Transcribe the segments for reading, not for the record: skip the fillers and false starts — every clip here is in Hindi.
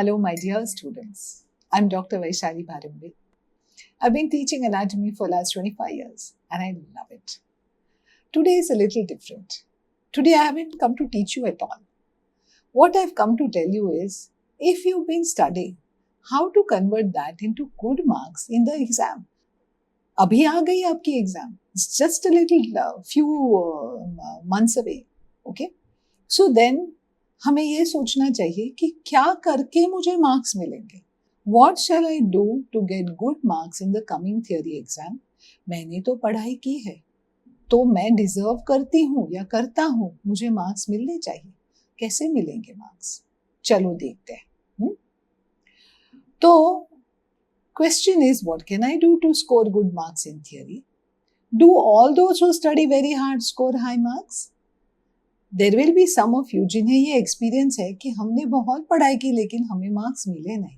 Hello, my dear students. I'm Dr. Vaishali Bharambe. I've been teaching anatomy for the last 25 years and I love it. Today is a little different. Today I haven't come to teach you at all. What I've come to tell you is, if you've been studying, how to convert that into good marks in the exam. अभी आ गई आपकी exam. It's just a little few months away. Okay? So then, हमें ये सोचना चाहिए कि क्या करके मुझे मार्क्स मिलेंगे. What shall I do to get good marks in the coming theory exam? मैंने तो पढ़ाई की है, तो मैं डिजर्व करती हूँ या करता हूँ, मुझे मार्क्स मिलने चाहिए. कैसे मिलेंगे मार्क्स? चलो देखते हैं. तो question is, what can I do to score good marks in theory? Do all those who study very hard score high marks? There will be some of you जिन्हें ये एक्सपीरियंस है कि हमने बहुत पढ़ाई की लेकिन हमें मार्क्स मिले नहीं.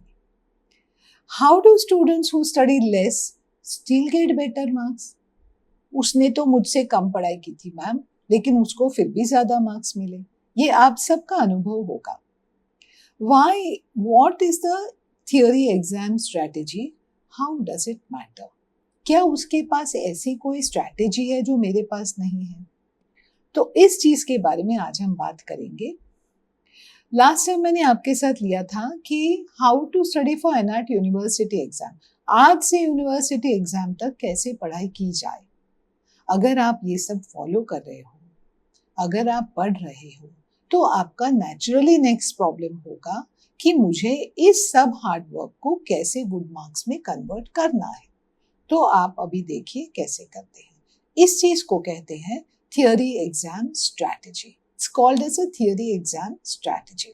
How do students who study less still get better marks? उसने तो मुझसे कम पढ़ाई की थी मैम, लेकिन उसको फिर भी ज्यादा मार्क्स मिले. ये आप सबका अनुभव होगा. Why? What is the theory exam strategy? How does it matter? क्या उसके पास ऐसी कोई स्ट्रैटेजी है जो मेरे पास नहीं है? तो इस चीज के बारे में आज हम बात करेंगे. लास्ट टाइम मैंने आपके साथ लिया था कि how to study for NIT university exam. आज से यूनिवर्सिटी एग्जाम तक कैसे पढ़ाई की जाए. अगर आप ये सब फॉलो कर रहे हो, अगर आप पढ़ रहे हो, तो आपका नेचुरली नेक्स्ट प्रॉब्लम होगा कि मुझे इस सब हार्ड वर्क को कैसे गुड मार्क्स में कन्वर्ट करना है. तो आप अभी देखिए कैसे करते हैं. इस चीज को कहते हैं theory exam strategy. It's called as a theory exam strategy.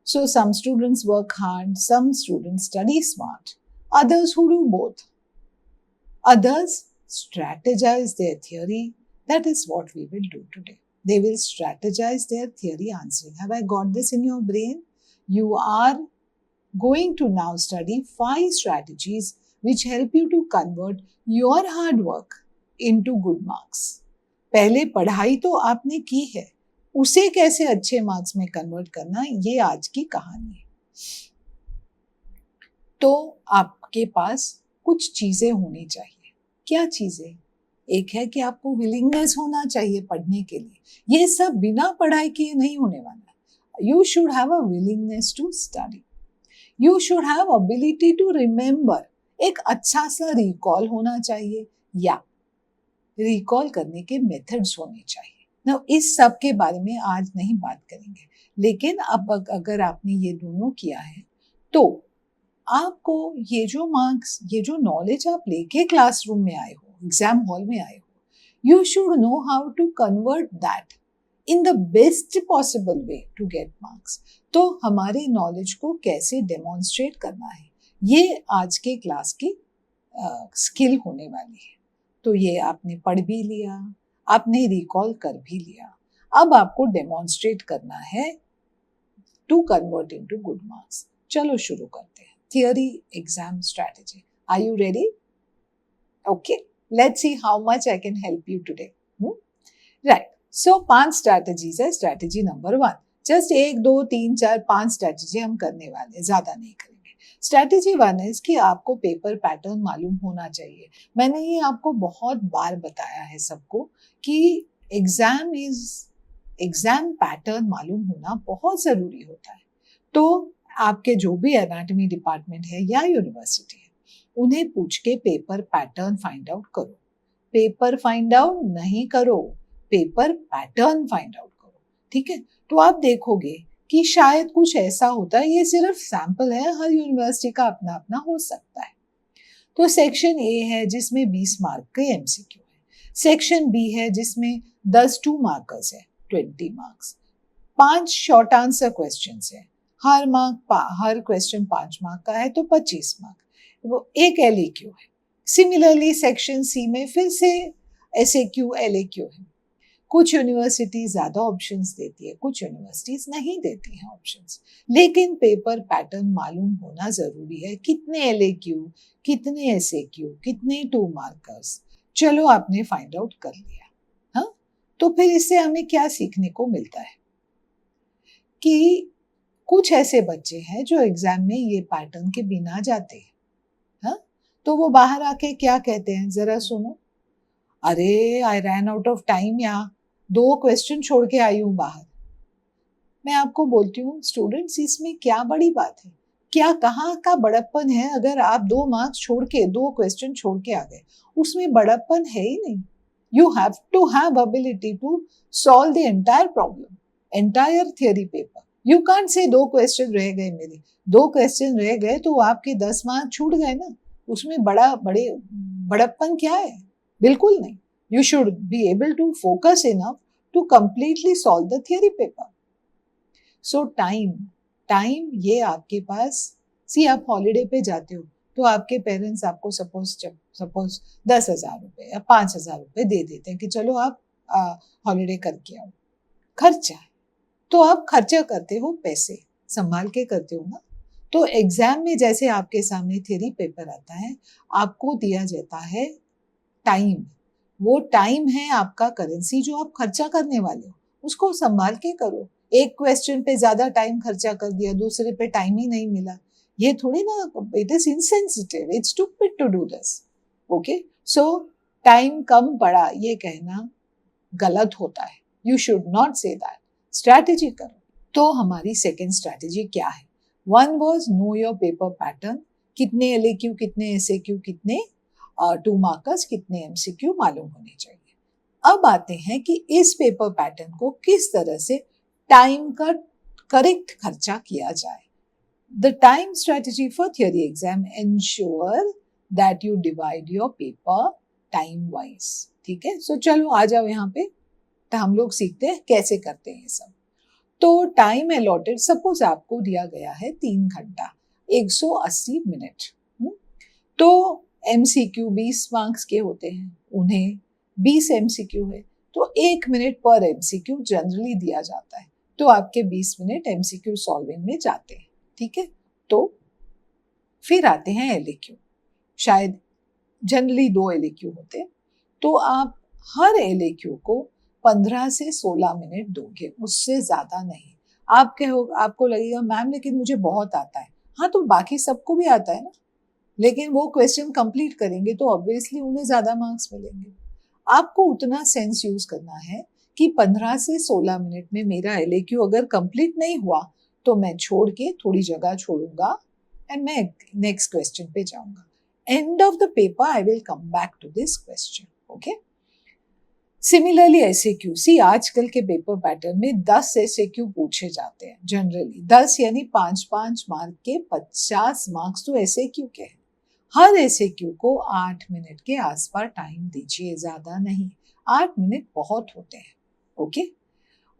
So some students work hard, some students study smart, others who do both. Others strategize their theory. That is what we will do today. They will strategize their theory answering. Have I got this in your brain? You are going to now study 5 strategies which help you to convert your hard work into good marks. पहले पढ़ाई तो आपने की है, उसे कैसे अच्छे मार्क्स में कन्वर्ट करना, ये आज की कहानी है. तो आपके पास कुछ चीजें होनी चाहिए. क्या चीजें? एक है कि आपको विलिंगनेस होना चाहिए पढ़ने के लिए. ये सब बिना पढ़ाई किए नहीं होने वाला. You should have a willingness to study. You should have ability to remember. एक अच्छा सा रिकॉल होना चाहिए या रिकॉल करने के मेथड्स होने चाहिए. ना इस सब के बारे में आज नहीं बात करेंगे, लेकिन अब अगर आपने ये दोनों किया है तो आपको ये जो मार्क्स, ये जो नॉलेज आप लेके क्लासरूम में आए हो, एग्जाम हॉल में आए हो, you should know how to convert that in the best possible way to get marks. तो हमारे नॉलेज को कैसे डेमोन्स्ट्रेट करना है, ये आज के क्लास की स्किल होने वाली है. तो ये आपने पढ़ भी लिया, आपने रिकॉल कर भी लिया. अब आपको डेमोन्स्ट्रेट करना है to convert into good marks. चलो शुरू करते हैं. Theory exam strategy. Are you ready? Okay, let's see how much I can help you today. Right. So 5 strategies है. Strategy number 1. जस्ट 1, 2, 3, 4, 5 स्ट्रैटेजी हम करने वाले हैं, ज्यादा नहीं करेंगे. स्ट्रैटेजी 1 है कि आपको पेपर पैटर्न मालूम होना चाहिए. मैंने ये आपको बहुत बार बताया है सबको कि एग्जाम पैटर्न मालूम होना बहुत जरूरी होता है. तो आपके जो भी एनाटॉमी डिपार्टमेंट है या यूनिवर्सिटी है, उन्हें पूछ के पेपर पैटर्न फाइंड आउट करो. पेपर फाइंड आउट नहीं करो, पेपर पैटर्न फाइंड आउट करो. ठीक है? तो आप देखोगे कि शायद कुछ ऐसा होता है. ये सिर्फ सैंपल है, हर यूनिवर्सिटी का अपना अपना हो सकता है. तो सेक्शन ए है जिसमें 20 मार्क के एमसीक्यू है. सेक्शन बी है जिसमें 10 2 मार्कर्स है, 20 मार्क्स. 5 शॉर्ट आंसर क्वेश्चंस है. हर क्वेश्चन 5 मार्क का है तो 25 मार्क. वो एक एलएक्यू है. सिमिलरली सेक्शन सी में फिर से एसएक्यू एलएक्यू है. कुछ यूनिवर्सिटीज ज्यादा ऑप्शंस देती है, कुछ यूनिवर्सिटीज नहीं देती हैं ऑप्शंस. लेकिन पेपर पैटर्न मालूम होना जरूरी है. कितने एलएक्यू, कितने एसएक्यू, कितने 2 मार्कर्स. चलो आपने फाइंड आउट कर लिया. हाँ, तो फिर इससे हमें क्या सीखने को मिलता है कि कुछ ऐसे बच्चे हैं जो एग्जाम में ये पैटर्न के बिना जाते हैं, हाँ? तो वो बाहर आके क्या कहते हैं जरा सुनो, अरे आई रैन आउट ऑफ टाइम, यहाँ 2 क्वेश्चन छोड़ के आई हूँ बाहर। मैं आपको बोलती हूँ स्टूडेंट्स, इसमें क्या बड़ी बात है, क्या कहाँ का बड़प्पन है? अगर आप 2 मार्क्स छोड़ के 2 क्वेश्चन छोड़ के आ गए, उसमें बड़प्पन है ही नहीं। You have to have ability to solve the entire problem, entire theory paper. You can't say 2 question रह गए मेरे, 2 क्वेश्चन रह गए तो आपके 10 मार्क्स छूट गए ना, उसमें बड़प्पन क्या है? बिल्कुल नहीं। You should be able to focus enough to completely solve the theory paper. So time ये आपके पास, सी आप हॉलीडे पे जाते हो तो आपके पेरेंट्स आपको सपोज 10,000 रुपए या 5,000 रुपए दे देते हैं कि चलो आप हॉलीडे करके आओ। खर्चा है तो आप खर्चा करते हो, पैसे संभाल के करते हो ना। तो एग्जाम में जैसे आपके सामने थ्योरी पेपर आता है, आपको दिया जाता है टाइम। वो टाइम है आपका करेंसी जो आप खर्चा करने वाले हो, उसको संभाल के करो। एक क्वेश्चन पे ज्यादा टाइम खर्चा कर दिया, दूसरे पे टाइम ही नहीं मिला, ये थोड़ी ना, it is insensitive, it's stupid to do this. Okay, so time कम पड़ा ये कहना गलत होता है, you should not say that. Strategy करो। तो हमारी सेकेंड स्ट्रैटेजी क्या है? One was know your paper pattern, कितने एलएक्यू, कितने एसएक्यू, कितने 2 मार्कर्स, कितने एमसीक्यू मालूम होने चाहिए। अब आते हैं कि इस पेपर पैटर्न को किस तरह से टाइम का करेक्ट खर्चा किया जाए। The time strategy for theory exam ensure that you divide your paper time wise. ठीक है, सो चलो आ जाओ यहाँ पे, तो हम लोग सीखते हैं कैसे करते हैं ये सब। तो टाइम अलॉटेड, सपोज आपको दिया गया है 3 घंटा 180 मिनट, तो एमसीक्यू 20 मार्क्स के होते हैं, उन्हें 20 एमसीक्यू है तो 1 मिनट पर एमसीक्यू जनरली दिया जाता है, तो आपके 20 मिनट एमसीक्यू सॉल्विंग में जाते हैं। ठीक है, तो फिर आते हैं एलएक्यू, शायद जनरली 2 एलएक्यू होते हैं, तो आप हर एलएक्यू को 15 से 16 मिनट दोगे, उससे ज्यादा नहीं। आपको लगेगा मैम लेकिन मुझे बहुत आता है, हाँ तो बाकी सबको भी आता है ना, लेकिन वो क्वेश्चन कंप्लीट करेंगे तो ऑब्वियसली उन्हें ज्यादा मार्क्स मिलेंगे। आपको उतना सेंस यूज करना है कि 15 से 16 मिनट में मेरा एलएक्यू अगर कंप्लीट नहीं हुआ तो मैं छोड़ के थोड़ी जगह छोड़ूंगा एंड मैं नेक्स्ट क्वेश्चन पे जाऊंगा। End of the paper I will come back to this question. Okay, similarly SAQ, see आजकल के पेपर पैटर्न में 10 एसएक्यू पूछे जाते हैं जनरली, 10 यानी 5-5 मार्क के 50 मार्क्स तो एसएक्यू के हैं। हर एसएक्यू को 8 मिनट के आसपास टाइम दीजिए, ज्यादा नहीं, 8 मिनट बहुत होते हैं। ओके,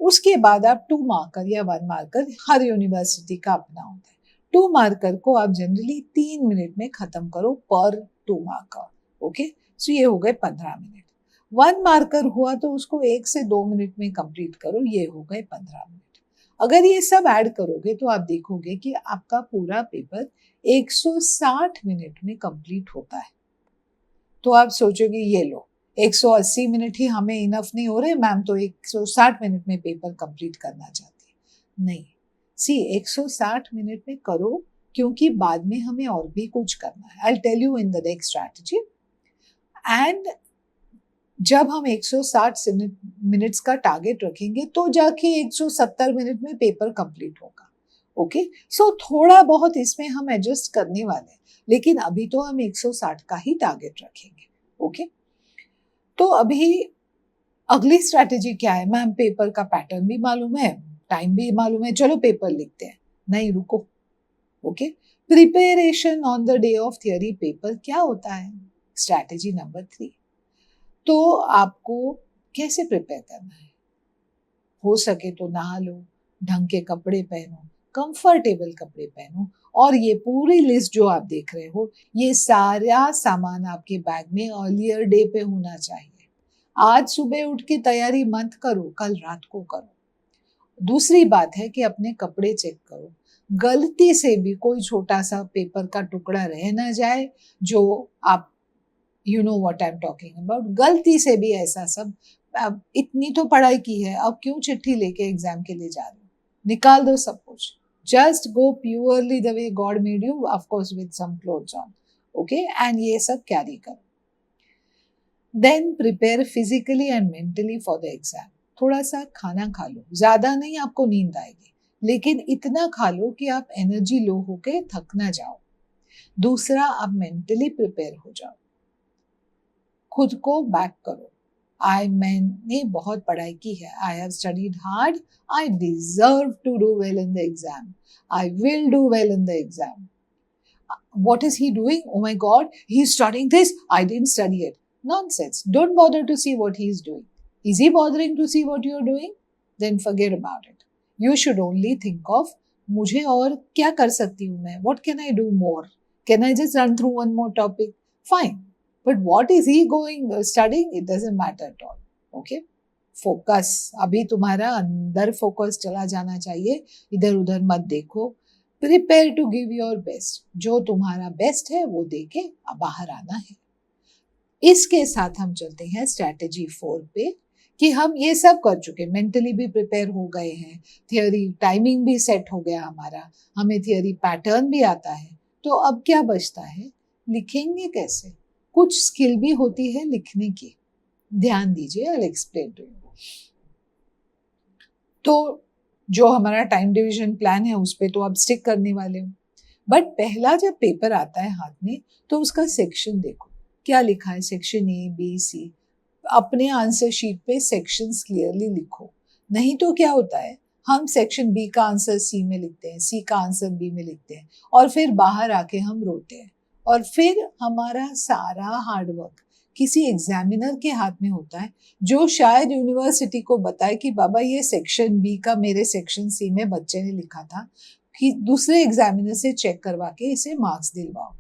उसके बाद आप 2 मार्कर या 1 मार्कर, हर यूनिवर्सिटी का अपना होता है, 2 मार्कर को आप जनरली 3 मिनट में खत्म करो पर 2 मार्कर। ओके, सो ये हो गए 15 मिनट। 1 मार्कर हुआ तो उसको 1 से 2 मिनट में कंप्लीट करो, ये हो गए 15 मिनट। अगर ये सब ऐड करोगे तो आप देखोगे कि आपका पूरा पेपर 160 मिनट में कंप्लीट होता है। तो आप सोचोगे ये लो 180 मिनट ही हमें इनफ नहीं हो रहे मैम, तो 160 मिनट में पेपर कंप्लीट करना चाहती है। नहीं, सी 160 मिनट में करो, क्योंकि बाद में हमें और भी कुछ करना है। I will tell you in the next strategy. And जब हम 160 मिनट्स का टारगेट रखेंगे तो जाके 170 मिनट में पेपर कंप्लीट होगा। ओके, सो थोड़ा बहुत इसमें हम एडजस्ट करने वाले हैं, लेकिन अभी तो हम 160 का ही टारगेट रखेंगे। ओके, तो अभी अगली स्ट्रैटेजी क्या है? मैम पेपर का पैटर्न भी मालूम है, टाइम भी मालूम है, चलो पेपर लिखते हैं। नहीं, रुको। Okay, preparation on the day of theory paper क्या होता है? Strategy number 3। तो आपको कैसे प्रिपेयर करना है? हो सके तो नहा लो, ढंग के कपड़े पहनो, कंफर्टेबल कपड़े पहनो, और ये पूरी लिस्ट जो आप देख रहे हो, ये सारा सामान आपके बैग में अर्लियर डे पे होना चाहिए। आज सुबह उठ के तैयारी मत करो, कल रात को करो। दूसरी बात है कि अपने कपड़े चेक करो, गलती से भी कोई छोटा सा पेपर का टुकड़ा रह ना जाए, जो आप you know what I am talking about. गलती से भी ऐसा सब, अब इतनी तो पढ़ाई की है, अब क्यों चिट्ठी लेके एग्जाम के लिए जा रहे हो? निकाल दो सब कुछ। Just go purely the way God made you, of course with some clothes on. Okay, and ये सब carry करो. Then prepare physically and mentally for the exam. थोड़ा सा खाना खा लो, ज्यादा नहीं, आपको नींद आएगी, लेकिन इतना खा लो कि आप एनर्जी लो होके थक ना जाओ. दूसरा, आप मेंटली प्रिपेयर हो जाओ, खुद को बैक करो. मैंने बहुत पढ़ाई की है, I have studied hard, I deserve to do well in the exam, I will do well in the exam. What is he doing? Oh my God, he's studying this. I didn't study it. Nonsense. Don't bother to see what he is doing. Is he bothering to see what you're doing? Then forget about it. You should only think of, मुझे और क्या कर सकती हूँ मैं? What can I do more? Can I just run through one more topic? Fine. But what is he going studying? It doesn't matter at all. Okay? Focus. अभी तुम्हारा अंदर फोकस चला जाना चाहिए, इधर उधर मत देखो. Prepare to give your best. जो तुम्हारा बेस्ट है वो देके बाहर आना है. इसके साथ हम चलते हैं स्ट्रैटेजी 4 पे, कि हम ये सब कर चुके, मेंटली भी प्रिपेयर हो गए हैं, थियोरी टाइमिंग भी सेट हो गया हमारा, हमें थियोरी पैटर्न भी आता है. तो अब क्या बचता है? लिखेंगे कैसे? कुछ स्किल भी होती है लिखने की. ध्यान दीजिए, I will explain to you. तो जो हमारा टाइम डिवीजन प्लान है उस पे तो अब स्टिक करने वाले हो. बट पहला जब पेपर आता है हाथ में तो उसका सेक्शन देखो, क्या लिखा है, सेक्शन ए बी सी. अपने आंसर शीट पे सेक्शंस क्लियरली लिखो. नहीं तो क्या होता है, हम सेक्शन बी का आंसर सी में लिखते हैं, सी का आंसर बी में लिखते हैं, और फिर बाहर आके हम रोते हैं, और फिर हमारा सारा हार्डवर्क किसी एग्जामिनर के हाथ में होता है, जो शायद यूनिवर्सिटी को बताए कि बाबा ये सेक्शन बी का मेरे सेक्शन सी में बच्चे ने लिखा था, कि दूसरे एग्जामिनर से चेक करवा के इसे मार्क्स दिलवाओ.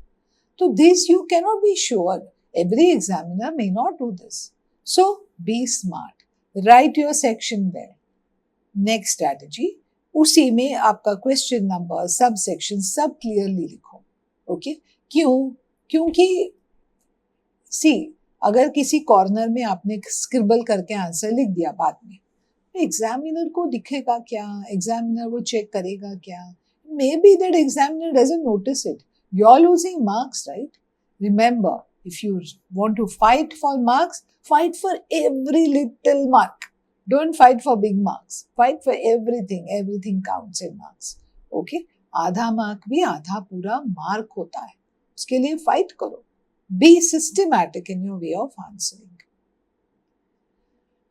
तो this you cannot be sure. Every examiner may not do this. So be smart, write your section well. Next strategy, उसी में आपका क्वेश्चन नंबर, सब सेक्शन सब क्लियरली लिखो. ओके, क्यों? क्योंकि सी, अगर किसी कॉर्नर में आपने स्क्रिबल करके आंसर लिख दिया बाद में, एग्जामिनर को दिखेगा क्या? एग्जामिनर वो चेक करेगा क्या? May be that examiner doesn't notice it. You are losing marks, right? Remember, if you want to fight for marks, fight for every little mark. Don't fight for big marks. Fight for everything. Everything counts in marks. Okay? आधा मार्क भी आधा पूरा मार्क होता है, उसके लिए फाइट करो. Be systematic in your way of answering.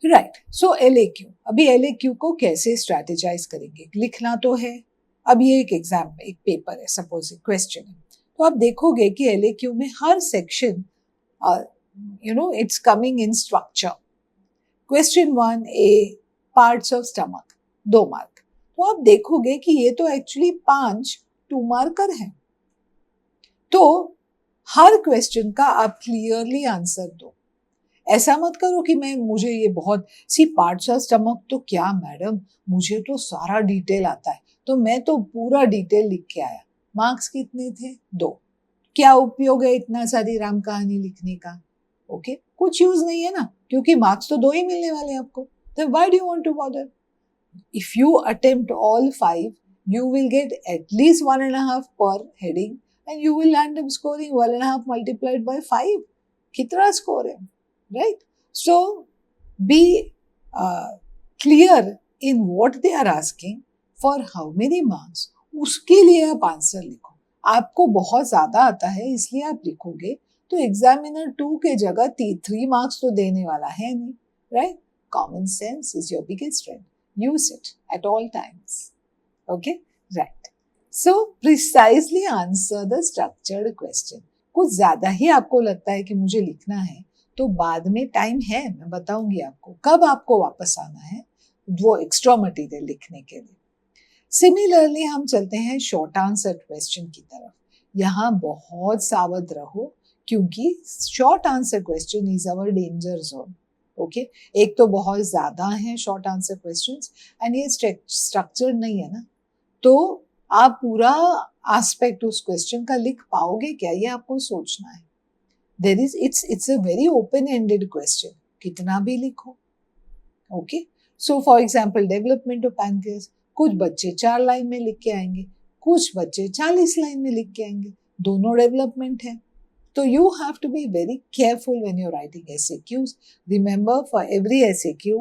Right. So LAQ. अभी LAQ को कैसे स्ट्रैटेजाइज करेंगे? लिखना तो है. अब ये एक एग्जाम में एक पेपर है, सपोज क्वेश्चन है, तो आप देखोगे कि LAQ में हर section it's coming in structure. Question 1A, parts of stomach, 2 mark. तो आप देखोगे कि ये तो एक्चुअली 5 2 मार्कर हैं. तो हर क्वेश्चन का आप क्लियरली आंसर दो. ऐसा मत करो कि मुझे ये बहुत सी पार्ट्स ऑफ स्टमक, तो क्या मैडम, मुझे तो सारा डिटेल आता है, तो मैं तो पूरा डिटेल लिख के आया. मार्क्स कितने थे? 2. क्या उपयोग है इतना सारी राम कहानी लिखने का? ओके, कुछ यूज नहीं है ना, क्योंकि मार्क्स तो 2 ही मिलने वाले हैं आपको. तो why do you want to bother? If you attempt all 5, you will get at least 1.5 per heading, and you will end up scoring 1.5 multiplied by 5. कितना स्कोर है, right? So be clear in what they are asking, for how many marks. उसके लिए आप आंसर लिखो. आपको बहुत ज्यादा आता है इसलिए आप लिखोगे, तो एग्जामिनर 2 के जगह 3 मार्क्स तो देने वाला है नहीं, right? Common sense is your biggest strength. Use it at all times. Okay, right. So precisely answer the structured question. कुछ ज्यादा ही आपको लगता है कि मुझे लिखना है, तो बाद में टाइम है, मैं बताऊंगी आपको कब आपको वापस आना है वो एक्स्ट्रा मटेरियल लिखने के लिए. सिमिलरली हम चलते हैं शॉर्ट आंसर क्वेश्चन की तरफ. यहाँ बहुत सावध रहो, क्योंकि short answer question is our danger zone. Okay, एक तो बहुत ज्यादा है शॉर्ट आंसर क्वेश्चंस, एंड ये स्ट्रक्चर्ड नहीं है ना, तो आप पूरा एस्पेक्ट उस क्वेश्चन का लिख पाओगे क्या, ये आपको सोचना है. it's a very open ended question, कितना भी लिखो. Okay, so for example development of pancreas, कुछ बच्चे 4 लाइन में लिख के आएंगे, कुछ बच्चे 40 लाइन में लिख के आएंगे, दोनों डेवलपमेंट है। तो you have to be very careful when you're writing SAQs. Remember, for every SAQ,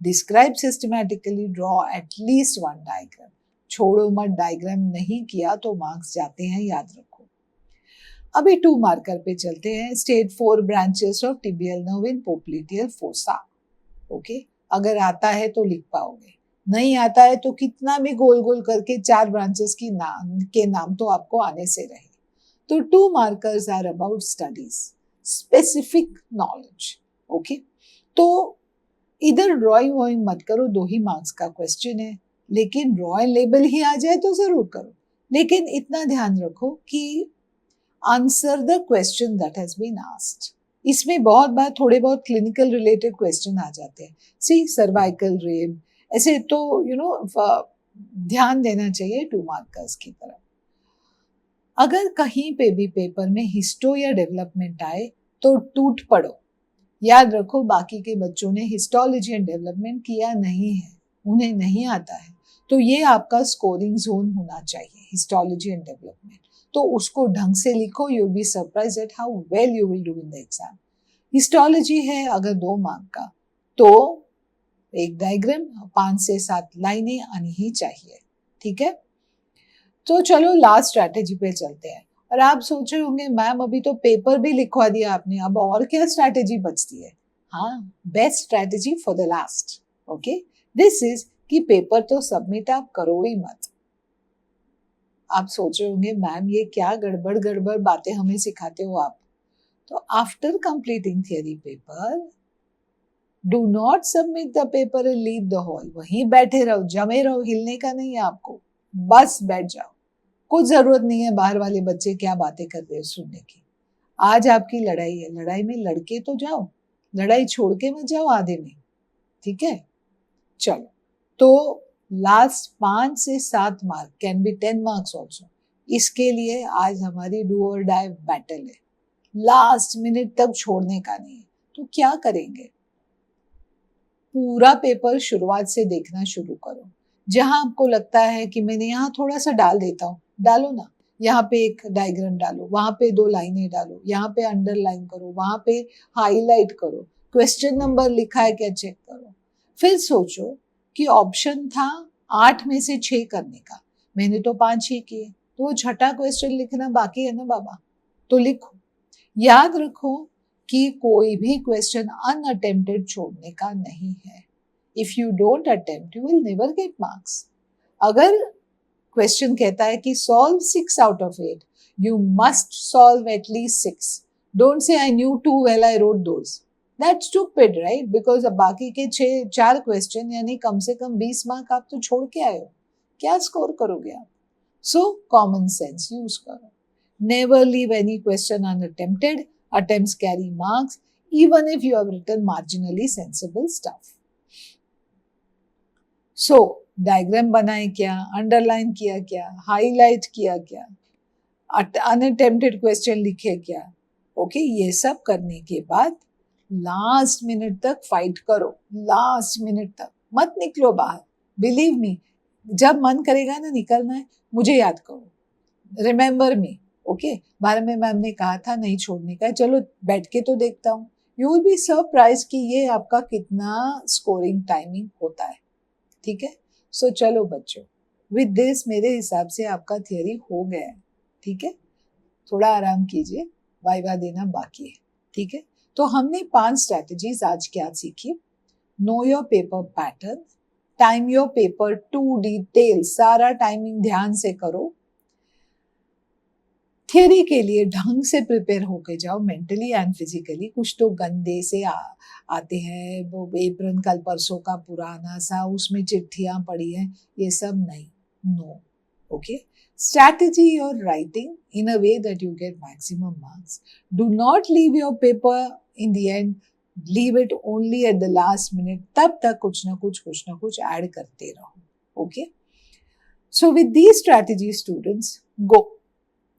describe systematically, draw at least one diagram. छोड़ो मत, डायग्राम नहीं किया तो मार्क्स जाते हैं, याद रखो। अभी 2 मार्कर पे चलते हैं। State 4 branches of tibial nerve in popliteal fossa. Okay, अगर आता है तो लिख पाओगे, नहीं आता है तो कितना भी गोल गोल करके 4 ब्रांचेस के नाम तो आपको आने से रहे। तो 2 markers are about studies, specific knowledge. Okay? तो इधर ड्रॉइंग वॉइंग मत करो, 2 ही मार्क्स का क्वेश्चन है, लेकिन ड्रॉइंग लेबल ही आ जाए तो जरूर करो। लेकिन इतना ध्यान रखो कि answer the question that has been asked. इसमें बहुत बार थोड़े बहुत क्लिनिकल रिलेटेड क्वेश्चन आ जाते हैं, सी सर्वाइकल रेप, ऐसे तो ध्यान देना चाहिए 2 मार्कर्स की तरफ। अगर कहीं पे भी पेपर में हिस्टो या डेवलपमेंट आए तो टूट पड़ो। याद रखो, बाकी के बच्चों ने हिस्टोलॉजी एंड डेवलपमेंट किया नहीं है, उन्हें नहीं आता है, तो ये आपका स्कोरिंग जोन होना चाहिए, हिस्टोलॉजी एंड डेवलपमेंट। तो उसको ढंग से लिखो, you will be surprised eight how well you will do in the exam. Histology है अगर 2 मार्क का, तो एक डायग्राम 5 से 7 लाइनें आनी ही चाहिए, ठीक है। तो चलो लास्ट स्ट्रैटेजी पे चलते हैं। और आप सोच रहे होंगे मैम अभी तो पेपर भी लिखवा दिया आपने, अब और क्या स्ट्रैटेजी बचती है? हाँ, best strategy for the last. Okay, this is कि पेपर तो सबमिट आप करो ही मत। आप सोच रहे होंगे मैम ये क्या गड़बड़ गड़बड़ बातें हमें सिखाते हो आप। तो after completing theory paper, do not submit the paper and leave the hall. वहीं बैठे रहो, जमे रहो, हिलने का नहीं है आपको, बस बैठ जाओ। कुछ जरूरत नहीं है बाहर वाले बच्चे क्या बातें कर रहे हैं सुनने की। आज आपकी लड़ाई है, लड़ाई में लड़के तो जाओ, लड़ाई छोड़ के मत जाओ आधे में, ठीक है। चलो, तो लास्ट 5 से 7 mark, can be 10 marks also, इसके लिए आज हमारी डू और डाई बैटल है। लास्ट मिनट तक छोड़ने का नहीं है। तो क्या करेंगे? पूरा पेपर शुरुआत से देखना शुरू करो। जहां आपको लगता है कि मैंने यहाँ थोड़ा सा डाल देता हूँ, डालो ना। यहाँ पे एक डायग्राम डालो, वहां पे 2 लाइनें डालो, यहाँ पे अंडरलाइन करो, वहां पे हाईलाइट करो, क्वेश्चन नंबर लिखा है क्या चेक करो। फिर सोचो कि ऑप्शन था 8 में से 6 करने का, मैंने तो 5 ही किए, तो वो छठा क्वेश्चन लिखना बाकी है ना बाबा, तो लिखो। याद रखो कि कोई भी क्वेश्चन अनअटेम्प्टेड छोड़ने का नहीं है। If you don't attempt you will never get marks. अगर क्वेश्चन कहता है कि solve 6 out of 8, you must solve at least 6. Don't say I knew too well, I wrote those. That's stupid, right? Because अब बाकी के 4 क्वेश्चन यानी कम से कम 20 मार्क आप तो छोड़ के आए हो, क्या स्कोर करोगे आप? So common sense use करो। Never leave any question unattempted. Attempts carry marks, even if you have written marginally sensible stuff. So diagram बनाए क्या, अंडरलाइन किया क्या, हाईलाइट किया क्या, अनअटेम्प्टेड क्वेश्चन लिखे क्या। ओके, ये सब करने के बाद लास्ट मिनट तक फाइट करो, लास्ट मिनट तक मत निकलो बाहर। बिलीव मी, जब मन करेगा ना निकलना है, मुझे याद करो, रिमेम्बर मी। ओके, बारे में मैम ने कहा था नहीं छोड़ने का, चलो बैठ के तो देखता हूँ। यू विल बी सरप्राइज कि ये आपका कितना स्कोरिंग टाइमिंग होता है, ठीक है। सो चलो बच्चों, विद दिस मेरे हिसाब से आपका थियरी हो गया है, ठीक है। थोड़ा आराम कीजिए, वाइवा देना बाकी है, ठीक है। तो हमने 5 स्ट्रैटेजीज आज क्या सीखी। No your paper pattern, time your paper two detail, सारा टाइमिंग ध्यान से करो। थियरी के लिए ढंग से प्रिपेयर होके जाओ, मेंटली एंड फिजिकली। कुछ तो गंदे से आते हैं, वो एप्रन कल परसों का पुराना सा, उसमें चिट्ठियां पड़ी हैं, ये सब नहीं, no. Okay, strategy your writing in a way that you get maximum marks. Do not leave your paper in the end, leave it only at the last minute. तब तक कुछ ना कुछ ऐड करते रहो। Okay, so with these strategies students,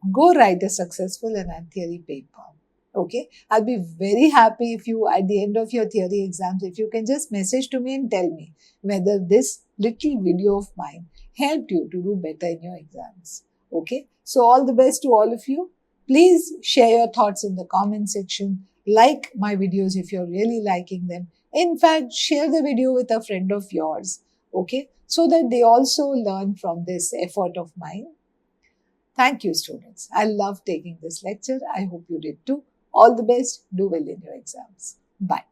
go write a successful and theory paper. Okay, I'll be very happy if you at the end of your theory exams, if you can just message to me and tell me whether this little video of mine helped you to do better in your exams. Okay, so all the best to all of you. Please share your thoughts in the comment section. Like my videos if you're really liking them. In fact, share the video with a friend of yours, okay, so that they also learn from this effort of mine. Thank you, students. I love taking this lecture. I hope you did too. All the best. Do well in your exams. Bye.